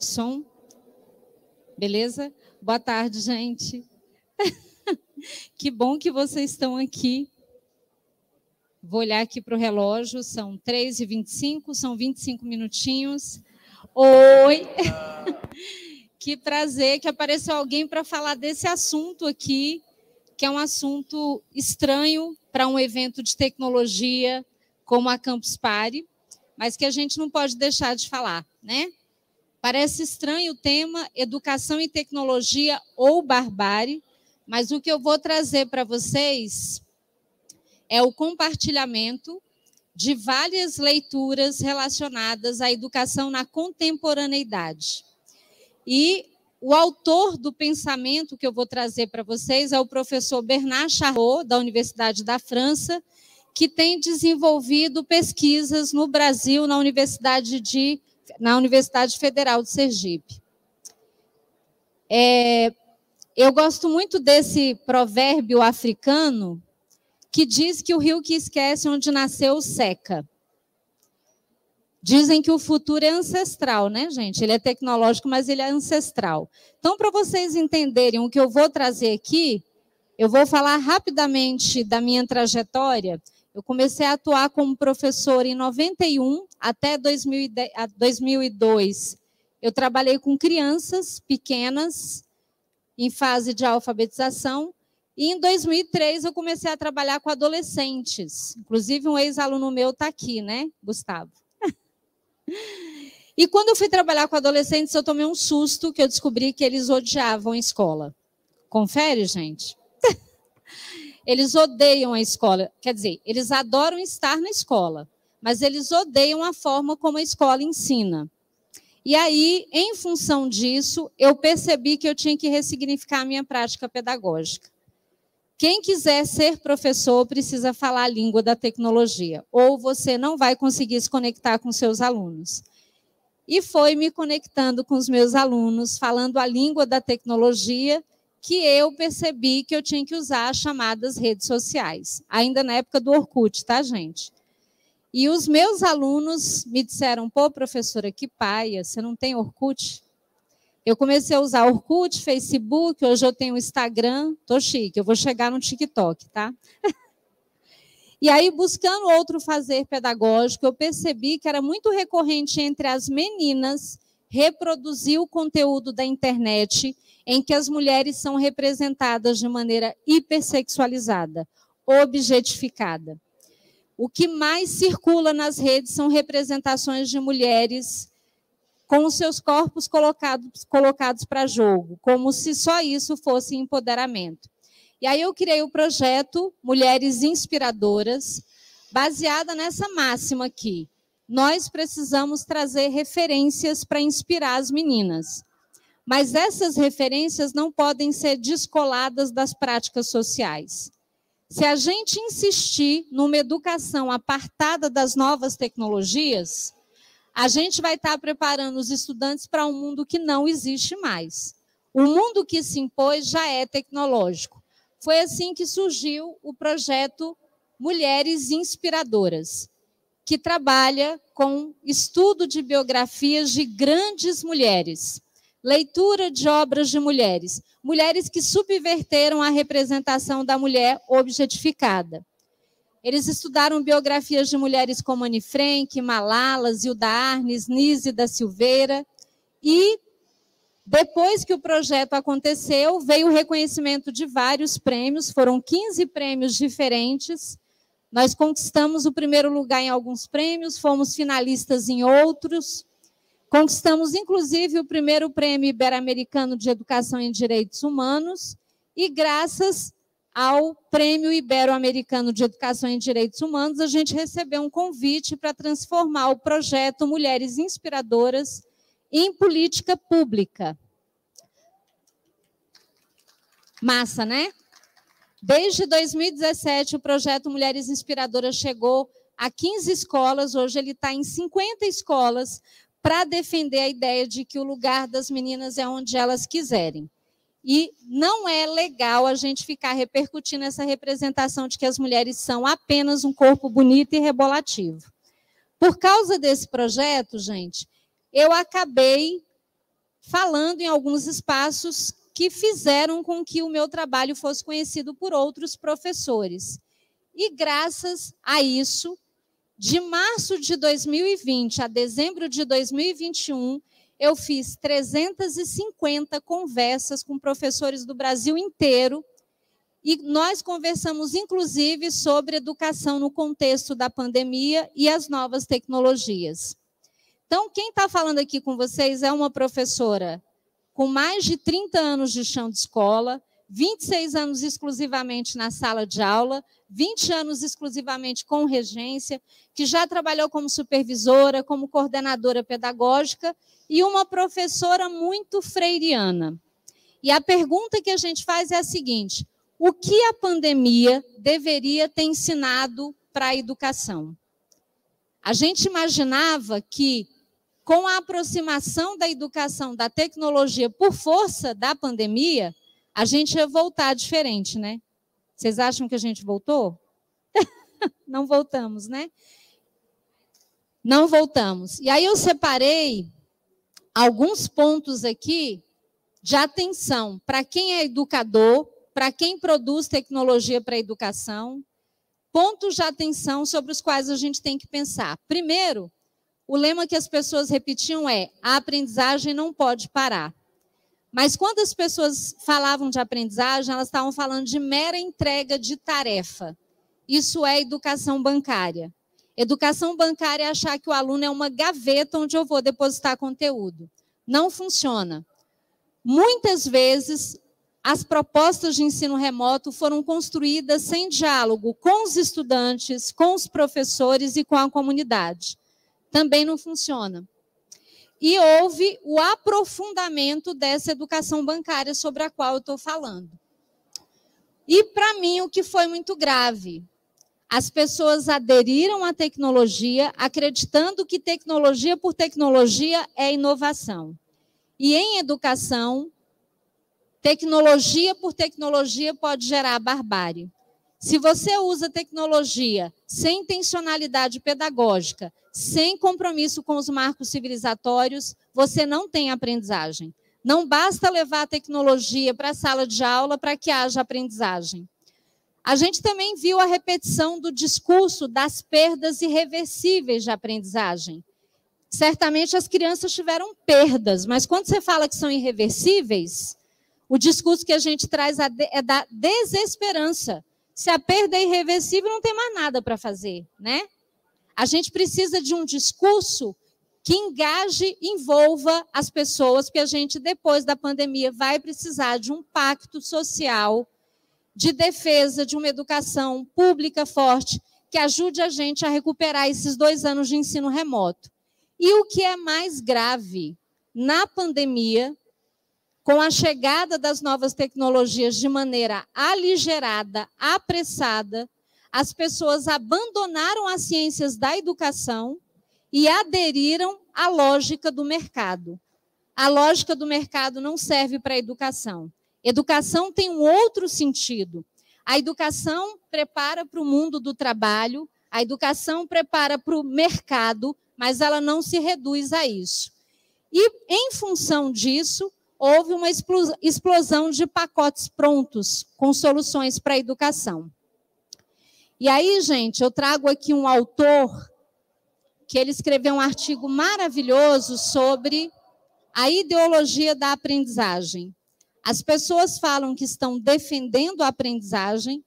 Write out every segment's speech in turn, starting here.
som. Beleza? Boa tarde, gente. Que bom que vocês estão aqui. Vou olhar aqui para o relógio, são 3h25, são 25 minutinhos. Oi! Que prazer que apareceu alguém para falar desse assunto aqui, que é um assunto estranho para um evento de tecnologia como a Campus Party, mas que a gente não pode deixar de falar, né? Parece estranho o tema educação e tecnologia ou barbárie, mas o que eu vou trazer para vocês é o compartilhamento de várias leituras relacionadas à educação na contemporaneidade. E o autor do pensamento que eu vou trazer para vocês é o professor Bernard Charrot, da Universidade da França, que tem desenvolvido pesquisas no Brasil, na Universidade Federal de Sergipe. Eu gosto muito desse provérbio africano que diz que o rio que esquece onde nasceu seca. Dizem que o futuro é ancestral, né, gente? Ele é tecnológico, mas ele é ancestral. Então, para vocês entenderem o que eu vou trazer aqui, eu vou falar rapidamente da minha trajetória. Eu comecei a atuar como professora em 91 até 2002. Eu trabalhei com crianças pequenas, em fase de alfabetização, e em 2003 eu comecei a trabalhar com adolescentes. Inclusive, um ex-aluno meu está aqui, né, Gustavo? E quando eu fui trabalhar com adolescentes, eu tomei um susto, que eu descobri que eles odiavam a escola. Confere, gente? Eles odeiam a escola. Quer dizer, eles adoram estar na escola, mas eles odeiam a forma como a escola ensina. E aí, em função disso, eu percebi que eu tinha que ressignificar a minha prática pedagógica. Quem quiser ser professor precisa falar a língua da tecnologia, ou você não vai conseguir se conectar com seus alunos. E foi me conectando com os meus alunos, falando a língua da tecnologia, que eu percebi que eu tinha que usar as chamadas redes sociais. Ainda na época do Orkut, tá, gente? E os meus alunos me disseram, pô, professora, que paia, você não tem Orkut? Eu comecei a usar Orkut, Facebook, hoje eu tenho Instagram, tô chique, eu vou chegar no TikTok, tá? E aí, buscando outro fazer pedagógico, eu percebi que era muito recorrente entre as meninas reproduzir o conteúdo da internet em que as mulheres são representadas de maneira hipersexualizada, objetificada. O que mais circula nas redes são representações de mulheres com os seus corpos colocados para jogo, como se só isso fosse empoderamento. E aí eu criei o projeto Mulheres Inspiradoras, baseada nessa máxima aqui. Nós precisamos trazer referências para inspirar as meninas. Mas essas referências não podem ser descoladas das práticas sociais. Se a gente insistir numa educação apartada das novas tecnologias, a gente vai estar preparando os estudantes para um mundo que não existe mais. O mundo que se impôs já é tecnológico. Foi assim que surgiu o projeto Mulheres Inspiradoras, que trabalha com estudo de biografias de grandes mulheres, leitura de obras de mulheres, mulheres que subverteram a representação da mulher objetificada. Eles estudaram biografias de mulheres como Anne Frank, Malala, Zilda Arnes, Nise da Silveira. E, depois que o projeto aconteceu, veio o reconhecimento de vários prêmios, foram 15 prêmios diferentes. Nós conquistamos o primeiro lugar em alguns prêmios, fomos finalistas em outros. Conquistamos, inclusive, o primeiro prêmio ibero-americano de educação em direitos humanos. E, graças ao Prêmio Ibero-Americano de Educação em Direitos Humanos, a gente recebeu um convite para transformar o projeto Mulheres Inspiradoras em política pública. Massa, né? Desde 2017, o projeto Mulheres Inspiradoras chegou a 15 escolas, hoje ele está em 50 escolas, para defender a ideia de que o lugar das meninas é onde elas quiserem. E não é legal a gente ficar repercutindo essa representação de que as mulheres são apenas um corpo bonito e rebolativo. Por causa desse projeto, gente, eu acabei falando em alguns espaços que fizeram com que o meu trabalho fosse conhecido por outros professores. E graças a isso, de março de 2020 a dezembro de 2021, eu fiz 350 conversas com professores do Brasil inteiro, e nós conversamos, inclusive, sobre educação no contexto da pandemia e as novas tecnologias. Então, quem está falando aqui com vocês é uma professora com mais de 30 anos de chão de escola, 26 anos exclusivamente na sala de aula, 20 anos exclusivamente com regência, que já trabalhou como supervisora, como coordenadora pedagógica e uma professora muito freiriana. E a pergunta que a gente faz é a seguinte: o que a pandemia deveria ter ensinado para a educação? A gente imaginava que, com a aproximação da educação da tecnologia por força da pandemia, a gente ia voltar diferente, né? Vocês acham que a gente voltou? Não voltamos, né? Não voltamos. E aí eu separei alguns pontos aqui de atenção para quem é educador, para quem produz tecnologia para a educação, pontos de atenção sobre os quais a gente tem que pensar. Primeiro, o lema que as pessoas repetiam é: a aprendizagem não pode parar. Mas quando as pessoas falavam de aprendizagem, elas estavam falando de mera entrega de tarefa. Isso é educação bancária. Educação bancária é achar que o aluno é uma gaveta onde eu vou depositar conteúdo. Não funciona. Muitas vezes, as propostas de ensino remoto foram construídas sem diálogo com os estudantes, com os professores e com a comunidade. Também não funciona. E houve o aprofundamento dessa educação bancária sobre a qual eu estou falando. E, para mim, o que foi muito grave, as pessoas aderiram à tecnologia, acreditando que tecnologia por tecnologia é inovação. E em educação, tecnologia por tecnologia pode gerar barbárie. Se você usa tecnologia sem intencionalidade pedagógica, sem compromisso com os marcos civilizatórios, você não tem aprendizagem. Não basta levar a tecnologia para a sala de aula para que haja aprendizagem. A gente também viu a repetição do discurso das perdas irreversíveis de aprendizagem. Certamente as crianças tiveram perdas, mas quando você fala que são irreversíveis, o discurso que a gente traz é da desesperança. Se a perda é irreversível, não tem mais nada para fazer, né? A gente precisa de um discurso que engaje, envolva as pessoas, porque a gente, depois da pandemia, vai precisar de um pacto social, de defesa de uma educação pública forte, que ajude a gente a recuperar esses 2 anos de ensino remoto. E o que é mais grave, na pandemia, com a chegada das novas tecnologias de maneira aligerada, apressada, as pessoas abandonaram as ciências da educação e aderiram à lógica do mercado. A lógica do mercado não serve para a educação. Educação tem um outro sentido. A educação prepara para o mundo do trabalho, a educação prepara para o mercado, mas ela não se reduz a isso. E, em função disso, houve uma explosão de pacotes prontos com soluções para a educação. E aí, gente, eu trago aqui um autor que ele escreveu um artigo maravilhoso sobre a ideologia da aprendizagem. As pessoas falam que estão defendendo a aprendizagem,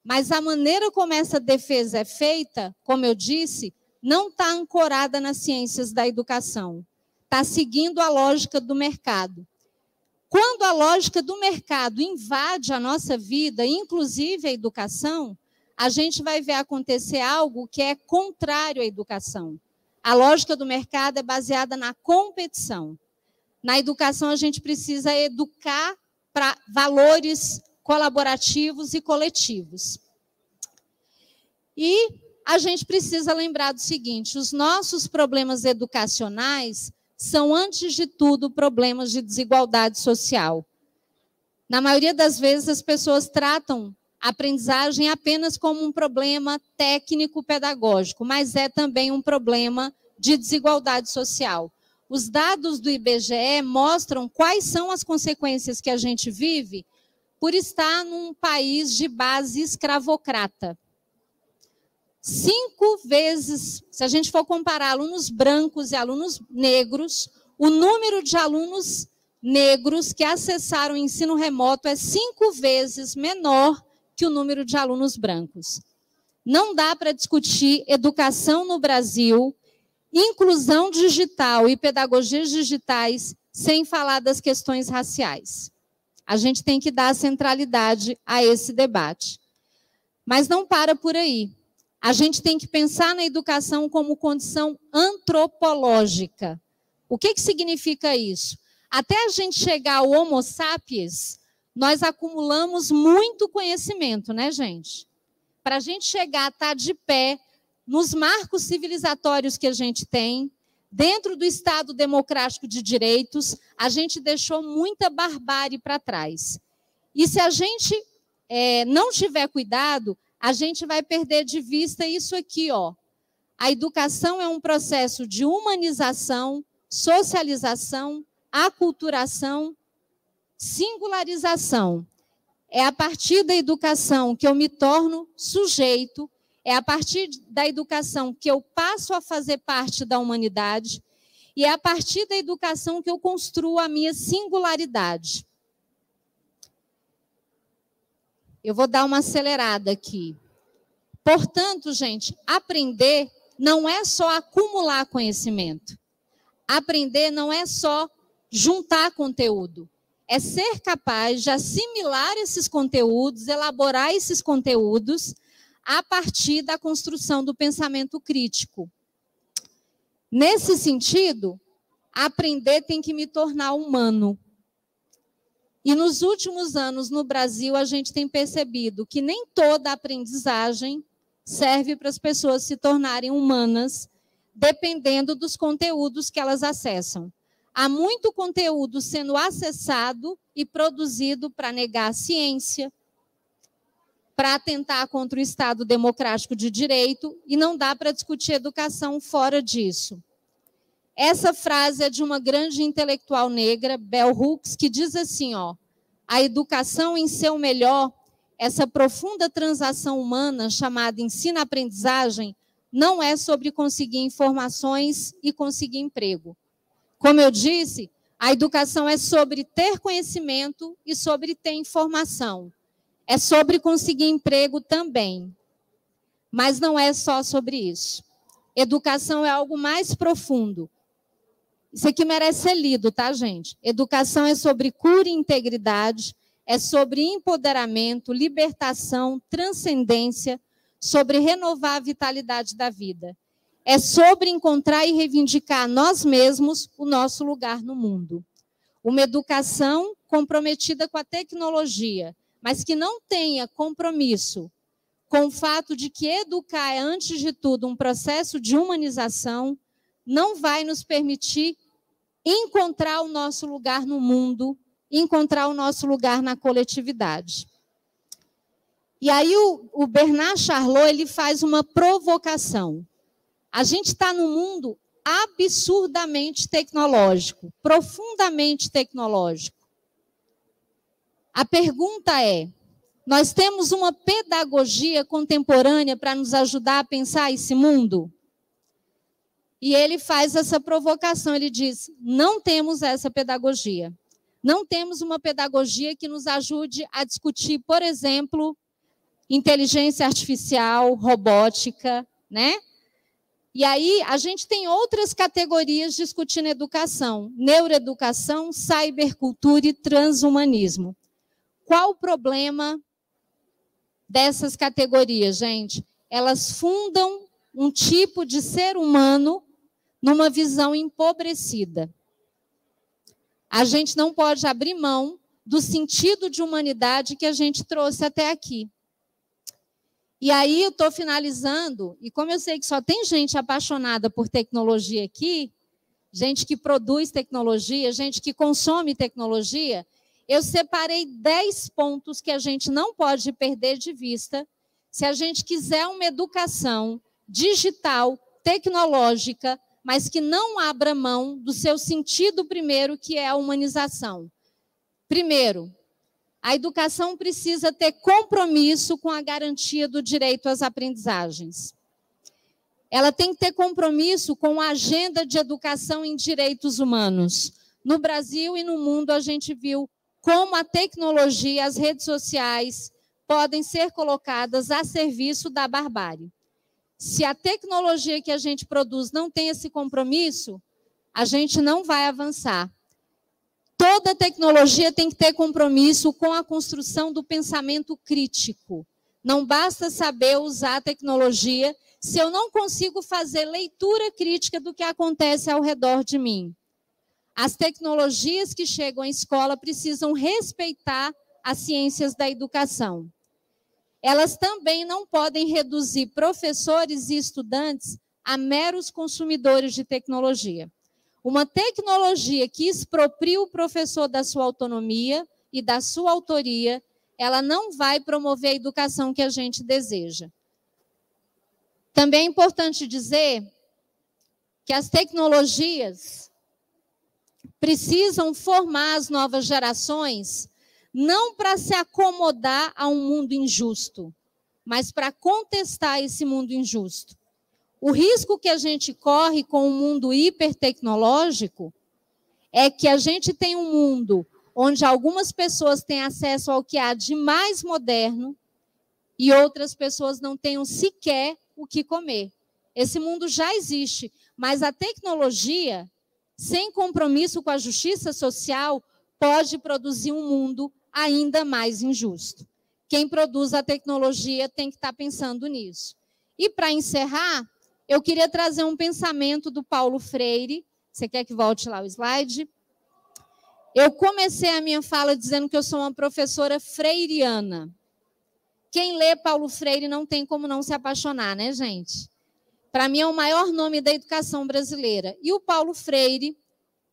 mas a maneira como essa defesa é feita, como eu disse, não está ancorada nas ciências da educação. Está seguindo a lógica do mercado. Quando a lógica do mercado invade a nossa vida, inclusive a educação, a gente vai ver acontecer algo que é contrário à educação. A lógica do mercado é baseada na competição. Na educação, a gente precisa educar para valores colaborativos e coletivos. E a gente precisa lembrar do seguinte: os nossos problemas educacionais são, antes de tudo, problemas de desigualdade social. Na maioria das vezes, as pessoas tratam a aprendizagem apenas como um problema técnico-pedagógico, mas é também um problema de desigualdade social. Os dados do IBGE mostram quais são as consequências que a gente vive por estar num país de base escravocrata. 5 vezes, se a gente for comparar alunos brancos e alunos negros, o número de alunos negros que acessaram o ensino remoto é 5 vezes menor que o número de alunos brancos. Não dá para discutir educação no Brasil, inclusão digital e pedagogias digitais sem falar das questões raciais. A gente tem que dar centralidade a esse debate. Mas não para por aí. A gente tem que pensar na educação como condição antropológica. O que significa isso? Até a gente chegar ao Homo sapiens, nós acumulamos muito conhecimento, né, gente? Para a gente chegar a estar de pé nos marcos civilizatórios que a gente tem, dentro do Estado democrático de direitos, a gente deixou muita barbárie para trás. E se a gente não tiver cuidado, a gente vai perder de vista isso aqui, ó. A educação é um processo de humanização, socialização, aculturação, singularização. É a partir da educação que eu me torno sujeito, é a partir da educação que eu passo a fazer parte da humanidade, e é a partir da educação que eu construo a minha singularidade. Eu vou dar uma acelerada aqui. Portanto, gente, aprender não é só acumular conhecimento. Aprender não é só juntar conteúdo. É ser capaz de assimilar esses conteúdos, elaborar esses conteúdos a partir da construção do pensamento crítico. Nesse sentido, aprender tem que me tornar humano. E nos últimos anos, no Brasil, a gente tem percebido que nem toda aprendizagem serve para as pessoas se tornarem humanas, dependendo dos conteúdos que elas acessam. Há muito conteúdo sendo acessado e produzido para negar a ciência, para atentar contra o Estado democrático de direito, e não dá para discutir educação fora disso. Essa frase é de uma grande intelectual negra, Bell Hooks, que diz assim, ó, a educação em seu melhor, essa profunda transação humana chamada ensino-aprendizagem, não é sobre conseguir informações e conseguir emprego. Como eu disse, a educação é sobre ter conhecimento e sobre ter informação. É sobre conseguir emprego também. Mas não é só sobre isso. Educação é algo mais profundo. Isso aqui merece ser lido, tá, gente? Educação é sobre cura e integridade, é sobre empoderamento, libertação, transcendência, sobre renovar a vitalidade da vida. É sobre encontrar e reivindicar nós mesmos o nosso lugar no mundo. Uma educação comprometida com a tecnologia, mas que não tenha compromisso com o fato de que educar é, antes de tudo, um processo de humanização, não vai nos permitir encontrar o nosso lugar no mundo, encontrar o nosso lugar na coletividade. E aí o Bernard Charlot, ele faz uma provocação. A gente está num mundo absurdamente tecnológico, profundamente tecnológico. A pergunta é, nós temos uma pedagogia contemporânea para nos ajudar a pensar esse mundo? E ele faz essa provocação, ele diz, não temos essa pedagogia. Não temos uma pedagogia que nos ajude a discutir, por exemplo, inteligência artificial, robótica, né? E aí a gente tem outras categorias discutindo educação, neuroeducação, cybercultura e transhumanismo. Qual o problema dessas categorias, gente? Elas fundam um tipo de ser humano numa visão empobrecida. A gente não pode abrir mão do sentido de humanidade que a gente trouxe até aqui. E aí eu estou finalizando, e como eu sei que só tem gente apaixonada por tecnologia aqui, gente que produz tecnologia, gente que consome tecnologia, eu separei 10 pontos que a gente não pode perder de vista se a gente quiser uma educação digital, tecnológica, mas que não abra mão do seu sentido primeiro, que é a humanização. Primeiro, a educação precisa ter compromisso com a garantia do direito às aprendizagens. Ela tem que ter compromisso com a agenda de educação em direitos humanos. No Brasil e no mundo, a gente viu como a tecnologia, as redes sociais, podem ser colocadas a serviço da barbárie. Se a tecnologia que a gente produz não tem esse compromisso, a gente não vai avançar. Toda tecnologia tem que ter compromisso com a construção do pensamento crítico. Não basta saber usar a tecnologia se eu não consigo fazer leitura crítica do que acontece ao redor de mim. As tecnologias que chegam à escola precisam respeitar as ciências da educação. Elas também não podem reduzir professores e estudantes a meros consumidores de tecnologia. Uma tecnologia que expropria o professor da sua autonomia e da sua autoria, ela não vai promover a educação que a gente deseja. Também é importante dizer que as tecnologias precisam formar as novas gerações não para se acomodar a um mundo injusto, mas para contestar esse mundo injusto. O risco que a gente corre com o mundo hipertecnológico é que a gente tem um mundo onde algumas pessoas têm acesso ao que há de mais moderno e outras pessoas não tenham sequer o que comer. Esse mundo já existe, mas a tecnologia, sem compromisso com a justiça social, pode produzir um mundo ainda mais injusto. Quem produz a tecnologia tem que estar pensando nisso. E, para encerrar, eu queria trazer um pensamento do Paulo Freire. Você quer que volte lá o slide? Eu comecei a minha fala dizendo que eu sou uma professora freiriana. Quem lê Paulo Freire não tem como não se apaixonar, né, gente? Para mim é o maior nome da educação brasileira. E o Paulo Freire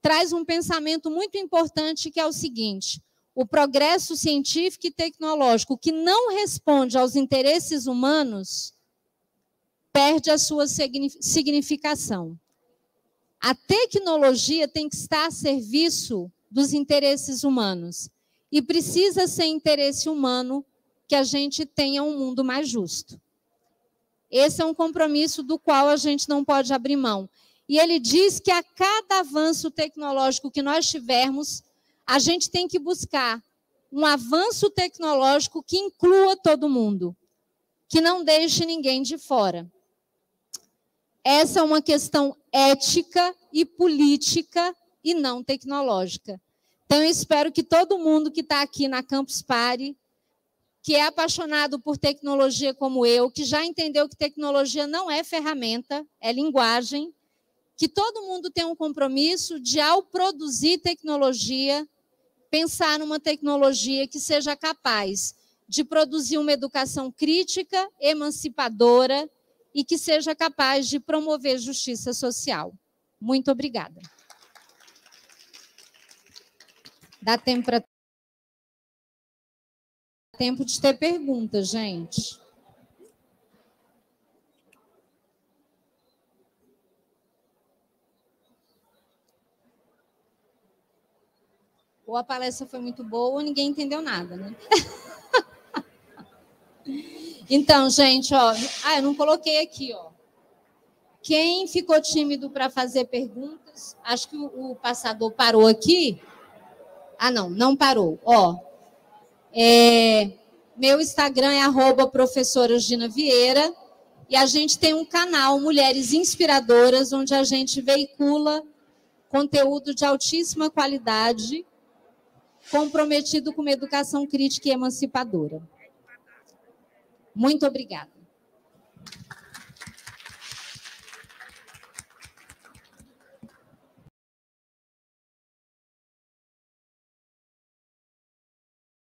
traz um pensamento muito importante, que é o seguinte: o progresso científico e tecnológico que não responde aos interesses humanos perde a sua significação. A tecnologia tem que estar a serviço dos interesses humanos. E precisa ser interesse humano que a gente tenha um mundo mais justo. Esse é um compromisso do qual a gente não pode abrir mão. E ele diz que a cada avanço tecnológico que nós tivermos, a gente tem que buscar um avanço tecnológico que inclua todo mundo, que não deixe ninguém de fora. Essa é uma questão ética e política e não tecnológica. Então, eu espero que todo mundo que está aqui na Campus Party, que é apaixonado por tecnologia como eu, que já entendeu que tecnologia não é ferramenta, é linguagem, que todo mundo tem um compromisso de, ao produzir tecnologia, pensar numa tecnologia que seja capaz de produzir uma educação crítica, emancipadora, e que seja capaz de promover justiça social. Muito obrigada. Dá tempo de ter perguntas, gente. Ou a palestra foi muito boa ou ninguém entendeu nada, né? Então, gente, ó, eu não coloquei aqui, ó. Quem ficou tímido para fazer perguntas, acho que o passador parou aqui. Ah, não parou. Ó, meu Instagram é @professora Gina Vieira e a gente tem um canal Mulheres Inspiradoras, onde a gente veicula conteúdo de altíssima qualidade, comprometido com uma educação crítica e emancipadora. Muito obrigada.